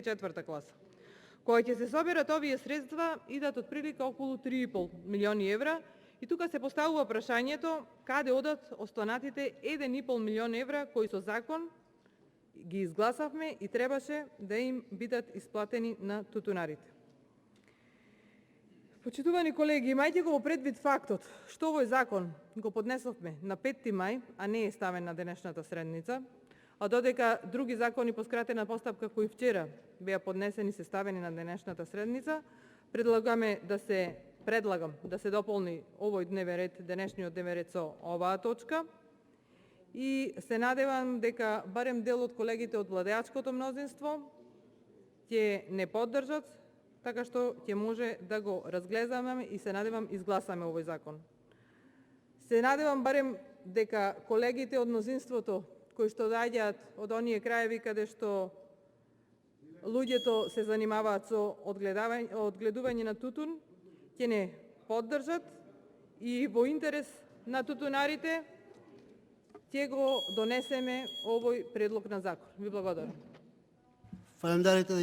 4 класа. Кога ќе се соберат овие средства, идат од прилика околу 3,5 милиони евра и тука се поставува прашањето каде одат останатите 1,5 милион евра кои со закон ги изгласавме и требаше да им бидат исплатени на тутунарите. Почитувани колеги, имајќи го предвид фактот што овој закон го поднесовме на 5 мај, а не е ставен на денешната седница, а додека други закони по скратена постапка кои вчера беа поднесени се ставени на денешната седница, предлагам да се дополни овој дневен ред, денешниот дневен ред со оваа точка и се надевам дека барем дел од колегите од владеачкото мнозинство ќе не поддржат, така што ќе може да го разгледаме и се надевам изгласаме овој закон. Се надевам барем дека колегите од мнозинството кои што доаѓаат од оние краеви каде што луѓето се занимаваат со одгледување на тутун, ќе не поддржат и во интерес на тутунарите ќе го донесеме овој предлог на закон. Ви благодарам. Фалемдарите да